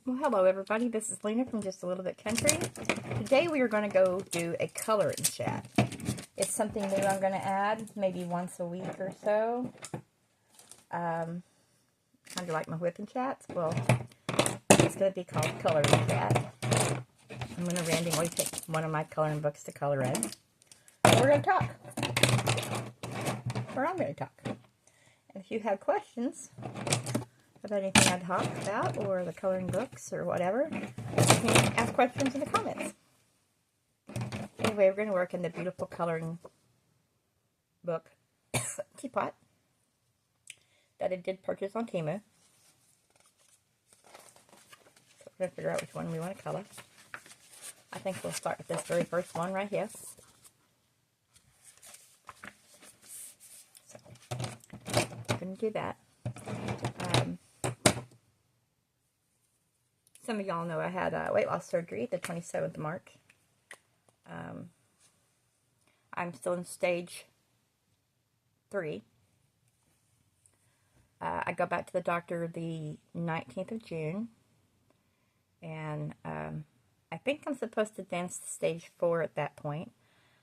Well, hello everybody. This is Lena from Just a Little Bit Country. Today we are going to go do a coloring chat. It's something new I'm going to add, maybe once a week or so. Kind of like my whipping chats. Well, it's going to be called Coloring Chat. I'm going to randomly pick one of my coloring books to color in. And we're going to talk. Or I'm going to talk. And if you have questions about anything I talk about, or the coloring books, or whatever, you can ask questions in the comments. Anyway, we're going to work in the beautiful coloring book teapot that I did purchase on Temu. So we're going to figure out which one we want to color. I think we'll start with this very first one right here. So, we're going to do that. Some of y'all know I had weight loss surgery the 27th of March. I'm still in stage 3. I go back to the doctor the 19th of June. And I think I'm supposed to advance to stage 4 at that point.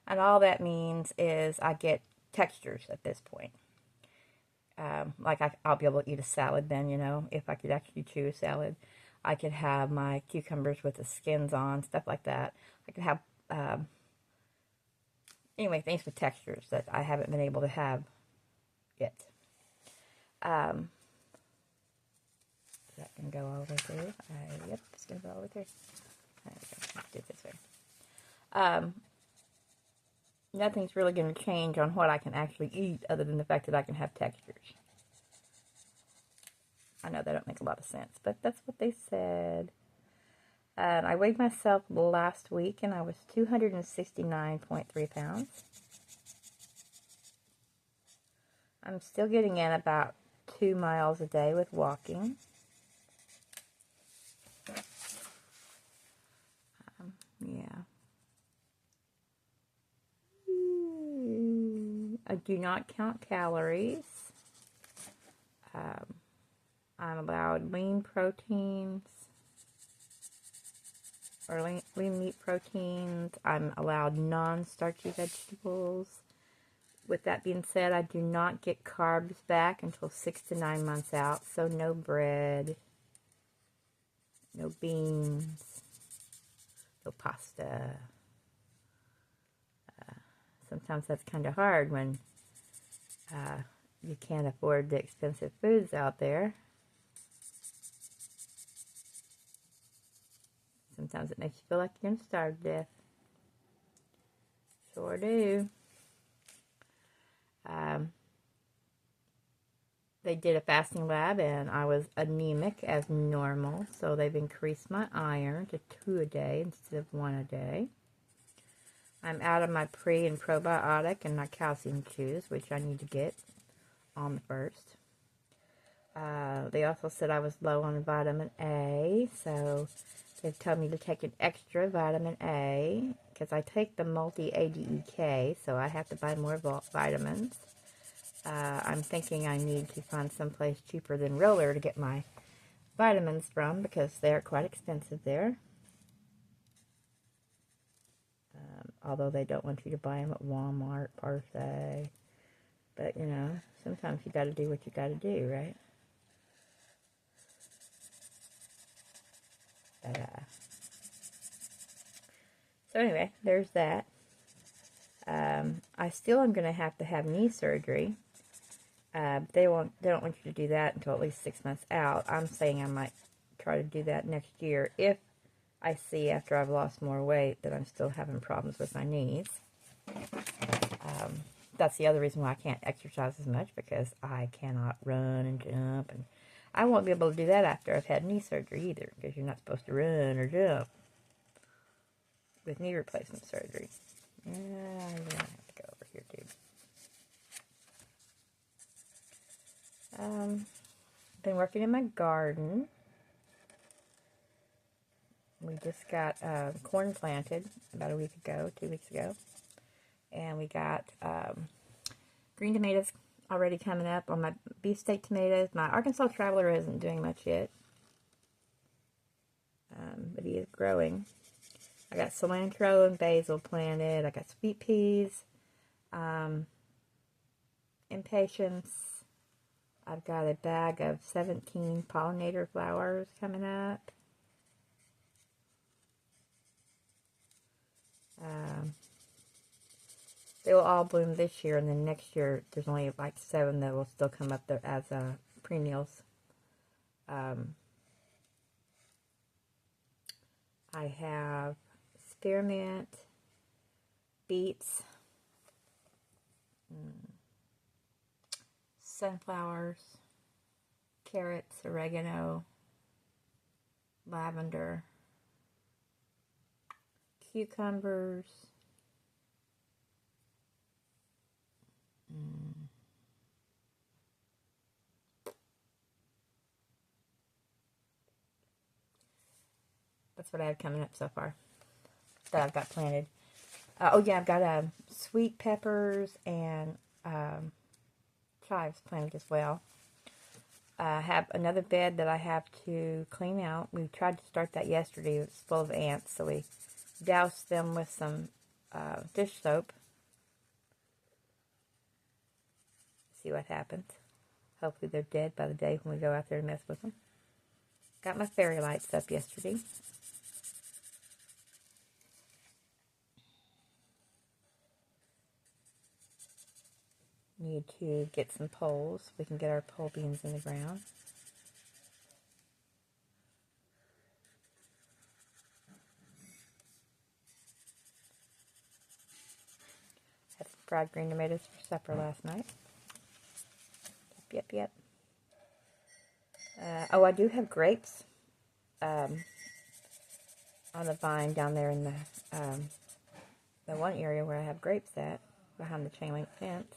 And all that means is I get textures at this point. Like I'll be able to eat a salad then, you know, if I could actually chew a salad. I could have my cucumbers with the skins on, stuff like that. I could have, anyway, things with textures that I haven't been able to have yet. That can go all the way through. Yep, it's going to go all the way through. There we go. Let's do it this way. Nothing's really going to change on what I can actually eat other than the fact that I can have textures. I know that don't make a lot of sense, but that's what they said. I weighed myself last week, and I was 269.3 pounds. I'm still getting in about 2 miles a day with walking. Yeah. I do not count calories. I'm allowed lean proteins, or lean meat proteins. I'm allowed non-starchy vegetables. With that being said, I do not get carbs back until 6 to 9 months out. So no bread, no beans, no pasta. Sometimes that's kind of hard when you can't afford the expensive foods out there. Sometimes it makes you feel like you're going to starve to death. Sure do. They did a fasting lab, and I was anemic as normal, so they've increased my iron to 2 a day instead of 1 a day. I'm out of my pre and probiotic and my calcium chews, which I need to get on the 1st. They also said I was low on vitamin A, so they've told me to take an extra vitamin A, because I take the multi-ADEK, so I have to buy more vitamins. I'm thinking I need to find someplace cheaper than Roller to get my vitamins from, because they're quite expensive there. Although they don't want you to buy them at Walmart, per se. But, you know, sometimes you got to do what you got to do, right? So anyway, there's that. I still am going to have knee surgery. They don't want you to do that until at least 6 months out. I'm saying I might try to do that next year if I see after I've lost more weight that I'm still having problems with my knees. That's the other reason why I can't exercise as much, because I cannot run and jump, and I won't be able to do that after I've had knee surgery either, because you're not supposed to run or jump with knee replacement surgery. Yeah, I have to go over here too. Been working in my garden. We just got corn planted about a week ago, 2 weeks ago. And we got green tomatoes already coming up on my beefsteak tomatoes. My Arkansas Traveler isn't doing much yet. but he is growing. I got cilantro and basil planted. I got sweet peas, impatiens. I've got a bag of 17 pollinator flowers coming up. They will all bloom this year, and then next year there's only like 7 that will still come up there as perennials. I have spearmint, beets, sunflowers, carrots, oregano, lavender, cucumbers, that's what I have coming up so far that I've got planted. Oh yeah, I've got sweet peppers and chives planted as well. I have another bed that I have to clean out. We tried to start that yesterday. It was full of ants, so we doused them with some dish soap. See what happens. Hopefully they're dead by the day when we go out there and mess with them. Got my fairy lights up yesterday. Need to get some poles so we can get our pole beans in the ground. Had some fried green tomatoes for supper last night. Yep. Oh, I do have grapes on the vine down there in the one area where I have grapes at, behind the chain link fence.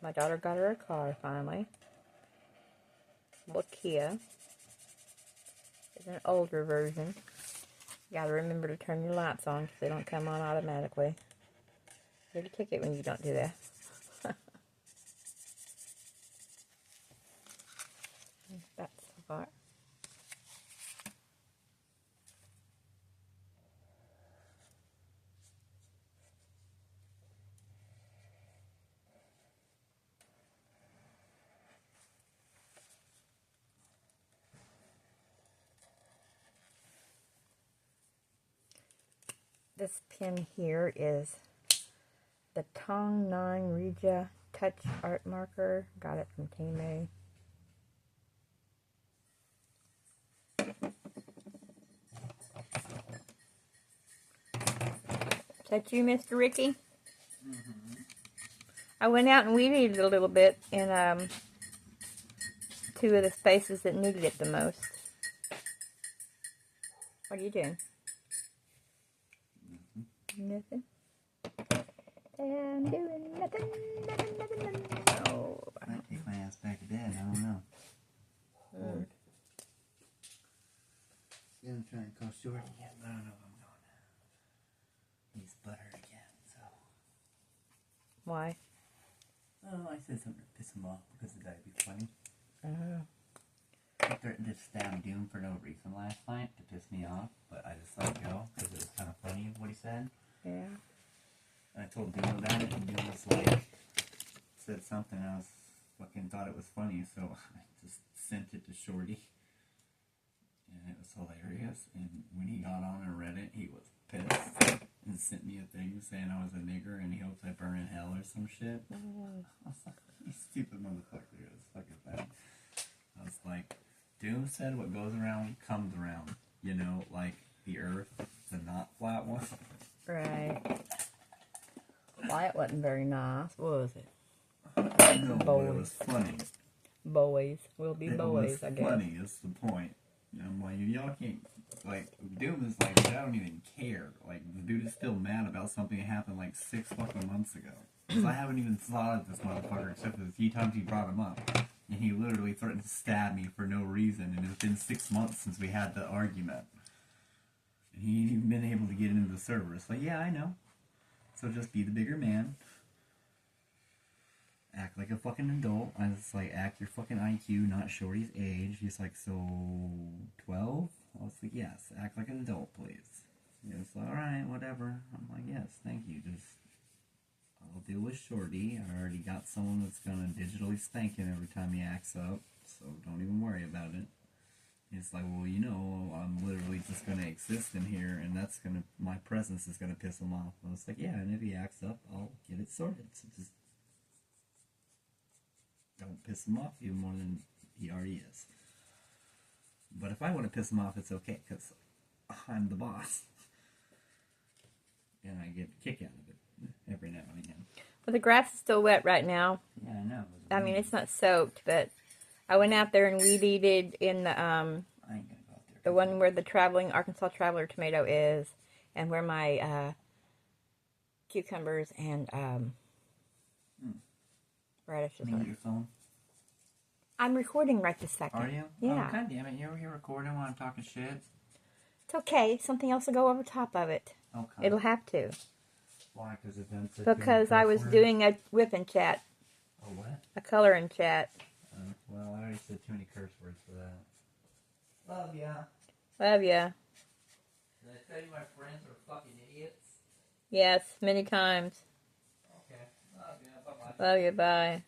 My daughter got her a car finally. Little Kia. It's an older version. You gotta remember to turn your lights on because they don't come on automatically. You get a ticket when you don't do that. That's so far. This pen here is the Tong 9 Regia Touch Art Marker. Got it from Temu. Is that you, Mr. Ricky? Mm-hmm. I went out and weeded a little bit in 2 of the spaces that needed it the most. What are you doing? Nothing. I'm doing nothing. Oh. I might take my ass back to bed. I don't know. Bored. See, I'm trying to call Short again, but I don't know if I'm going. He's butthurt again, so. Why? Oh, I said something to piss him off because the guy would be funny. Oh. He threatened to stab Doom for no reason last night to piss me off, but I just let it go because it was kind of funny what he said. Yeah. And I told Doom about it, and Doom was like, said something, and I was fucking thought it was funny, so I just sent it to Shorty. And it was hilarious, and when he got on and read it, he was pissed. And sent me a thing saying I was a nigger, and he hopes I burn in hell or some shit. I was like, you stupid motherfucker, it was fucking bad. I was like, Doom said what goes around comes around. You know, like the earth, the not flat one. Right. Wyatt wasn't very nice, was it? No, but it was funny. Boys. We'll be boys, I guess. Funny is the point. I'm like, y'all can't, like, Doom is like, I don't even care. Like, the dude is still mad about something that happened like 6 fucking months ago. Because I haven't even thought of this motherfucker except for the few times he brought him up. And he literally threatened to stab me for no reason. And it's been 6 months since we had the argument. And he ain't even been able to get into the server. It's like, yeah, I know. So just be the bigger man. act like a fucking adult. I was like, act your fucking IQ, not Shorty's age. He's like, so 12? I was like, yes, act like an adult, please. He was like, alright, whatever. I'm like, yes, thank you. Just, I'll deal with Shorty. I already got someone that's gonna digitally spank him every time he acts up, so don't even worry about it. He's like, well, you know, I'm literally just gonna exist in here, and that's gonna, my presence is gonna piss him off. I was like, yeah, and if he acts up, I'll get it sorted. So just don't piss him off even more than he already is. But if I want to piss him off, it's okay, because I'm the boss. And I get a kick out of it every now and again. Well, the grass is still wet right now. Yeah, I know. I mean, it's not soaked, but I went out there and weed-eated in the I ain't gonna go out there. the one where the traveling Arkansas Traveler tomato is, and where my cucumbers and radishes Need are. your phone? I'm recording right this second. Are you? Yeah. Oh, God damn it. You're over here recording while I'm talking shit? It's okay. Something else will go over top of it. Okay. It'll have to. Why? Because it doesn't say Because I was doing a whipping chat. Oh, what? A coloring chat. Well, I already said too many curse words for that. Love ya. Love ya. Did I tell you my friends are fucking idiots? Yes, many times. Okay. Love ya. Bye-bye. Love you. Bye.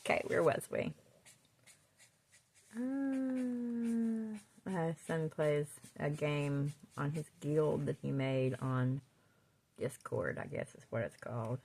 Okay, where was we? My son plays a game on his guild that he made on Discord, I guess is what it's called.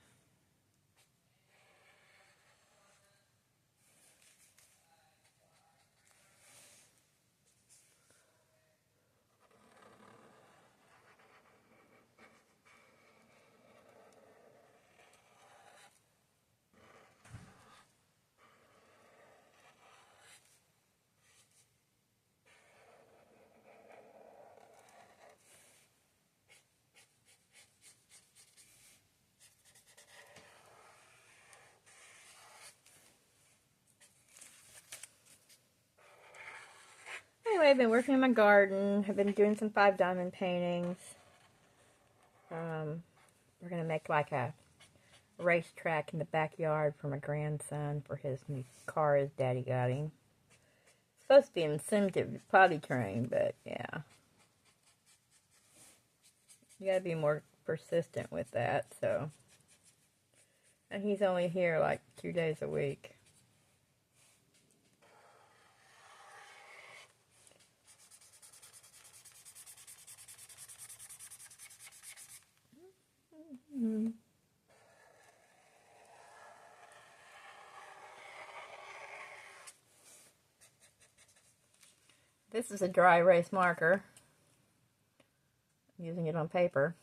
Anyway, I've been working in my garden. I've been doing some 5-diamond paintings. We're going to make like a racetrack in the backyard for my grandson for his new car his daddy got him. It's supposed to be an incentive potty train, but yeah. You got to be more persistent with that, so. And he's only here like 2 days a week. This is a dry erase marker. I'm using it on paper.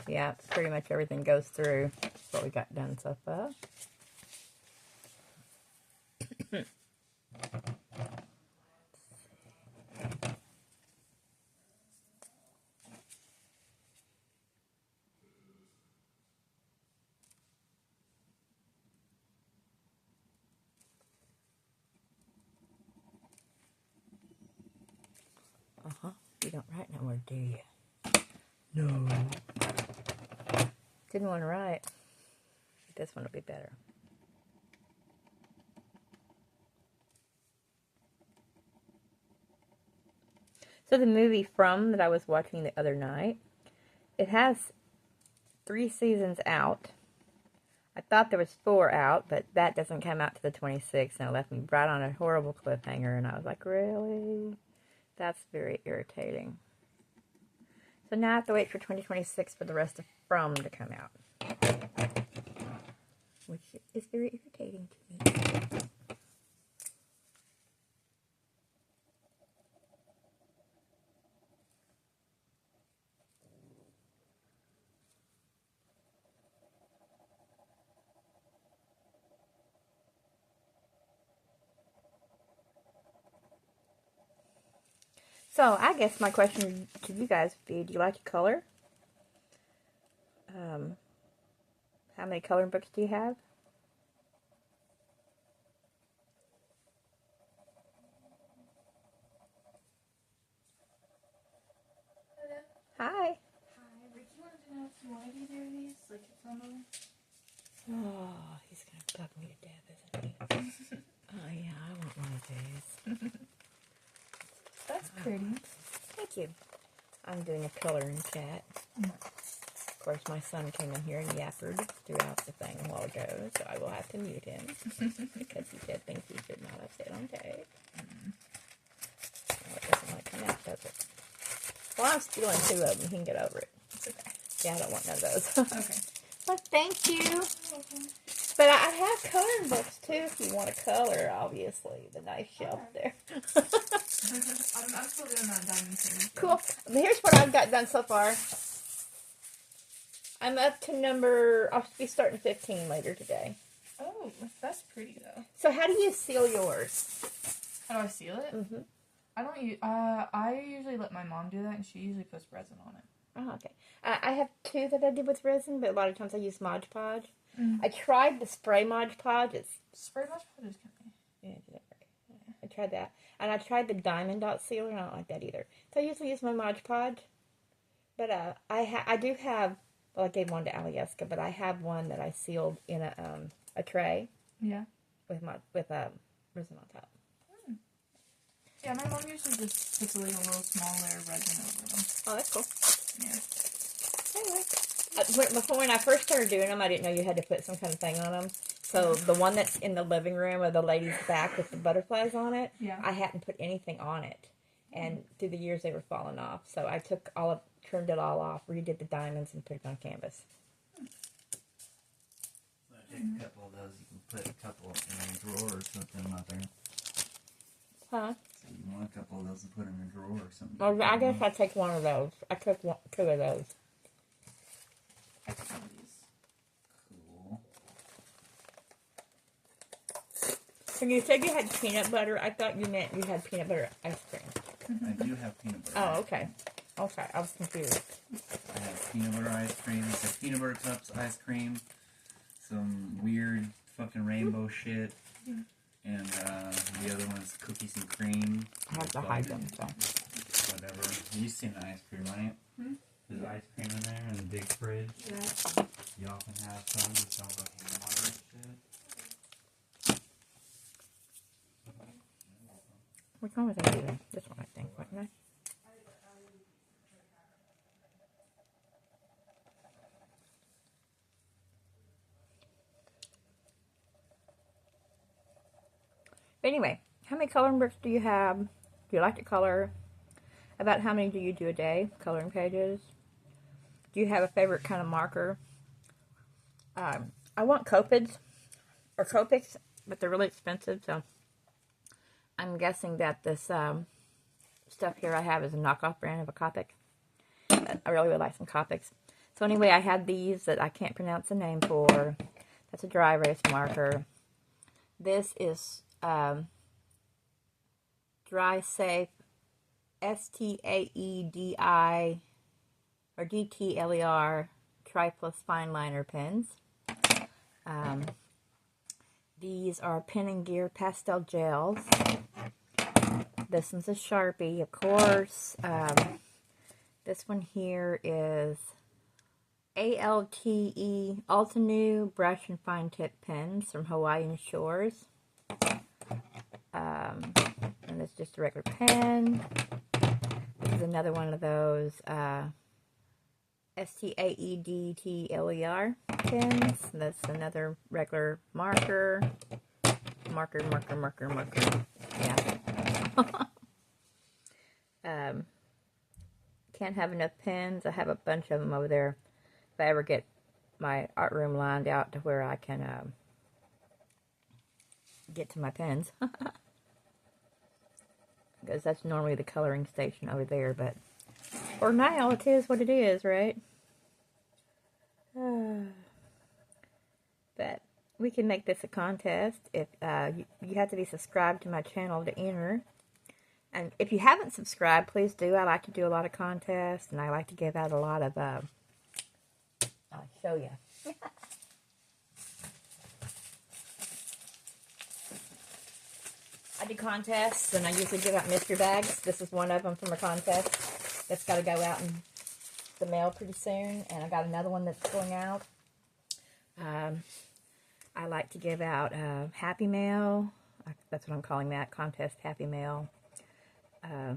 Yeah, pretty much everything goes through. That's what we got done so far. You don't write no more, do you? No. Didn't want to write. This one will be better. So the movie From that I was watching the other night, it has 3 seasons out. I thought there was 4 out, but that doesn't come out to the 26th, and it left me right on a horrible cliffhanger, and I was like, really? That's very irritating. So now I have to wait for 2026 for the rest of From to come out. Which is very irritating to me. So I guess my question to you guys would be, do you like to color? How many coloring books do you have? Hi. Hi. pretty. Thank you. I'm doing a coloring chat. Of course, my son came in here and yappered throughout the thing a while ago, so I will have to mute him because he said things he should not have said on tape. Oh, it doesn't want to come out, does it? Well, I'm stealing 2 of them. He can get over it. It's okay. Yeah, I don't want none of those. Okay. Well, thank you. But I have coloring books too if you want to color, obviously. The nice shelf there. I'm still doing that diamond thing. Cool. Here's what I've got done so far. I'm up to I'll be starting 15 later today. Oh, that's pretty though. So how do you seal yours? How do I seal it? Mm-hmm. I don't use. I usually let my mom do that, and she usually puts resin on it. Oh, okay. I have 2 that I did with resin, but a lot of times I use Mod Podge. Mm. I tried the spray Mod Podge. It's Spray Mod Podge is kind of. yeah, I tried that, and I tried the Diamond Dot Sealer, and I don't like that either. So I usually use my Mod Podge, but I do have. Well, I gave one to Alieska, but I have one that I sealed in a tray. Yeah. With resin on top. Mm. Yeah, my mom usually just puts a little small layer of resin over them. Oh, that's cool. Yeah. Anyway, before when I first started doing them, I didn't know you had to put some kind of thing on them. So the one that's in the living room or the lady's back with the butterflies on it, yeah. I hadn't put anything on it, and through the years they were falling off. So I trimmed it all off, redid the diamonds, and put it on canvas. So I take a couple of those. You can put a couple in a drawer or something, Mother. Huh? So you want a couple of those and put in a drawer or something. Well, I guess I take one of those. I took 2 of those. I took one of these. Cool. When you said you had peanut butter, I thought you meant you had peanut butter ice cream. I do have peanut butter. Oh, okay. Okay, I was confused. I have peanut butter ice cream. It's like peanut butter cups, ice cream, some weird fucking rainbow shit, and the other one's cookies and cream. I have to hide them, so. Whatever. You've seen the ice cream, right? Hmm? There's ice cream in there in the big fridge. Yeah. You often have some that sounds like water and shit. Which one was I doing? This one, I think, wasn't I? Anyway, how many coloring books do you have? Do you like to color? About how many do you do a day? Coloring pages? Do you have a favorite kind of marker? I want Copics or Copics, but they're really expensive, so I'm guessing that this stuff here I have is a knockoff brand of a Copic. I really would like some Copics. So anyway, I had these that I can't pronounce the name for. That's a dry erase marker. This is Dry Safe STAEDI or DTLER Triplus Fine Liner pens. These are Pen and Gear pastel gels. This one's a Sharpie, of course. This one here is ALTE Altenew Brush and Fine Tip Pens from Hawaiian Shores. And it's just a regular pen. This is another one of those STAEDTLER pens. That's another regular marker. Marker. Yeah. Can't have enough pens. I have a bunch of them over there. If I ever get my art room lined out to where I can get to my pens. Because that's normally the coloring station over there, but for now it is what it is, right? But we can make this a contest. If you have to be subscribed to my channel to enter. And if you haven't subscribed, please do. I like to do a lot of contests, and I like to give out a lot of, I'll show you. I do contests, and I usually give out mystery bags. This is one of them from a contest that's got to go out in the mail pretty soon, and I got another one that's going out. I like to give out Happy Mail. That's what I'm calling that, contest Happy Mail.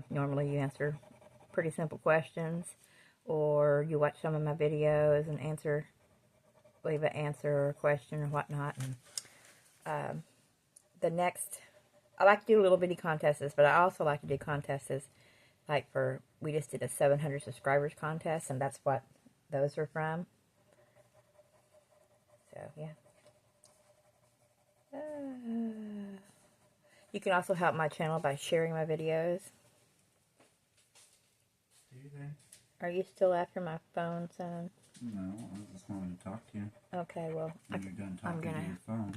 Normally you answer pretty simple questions, or you watch some of my videos and leave an answer or a question or whatnot. And the next, I like to do little bitty contests, but I also like to do contests like we just did a 700 subscribers contest, and that's what those are from. So, yeah. You can also help my channel by sharing my videos. Do you think? Are you still after my phone, son? No, I just wanted to talk to you. Okay, well, When you're done I'm talking to gonna your phone.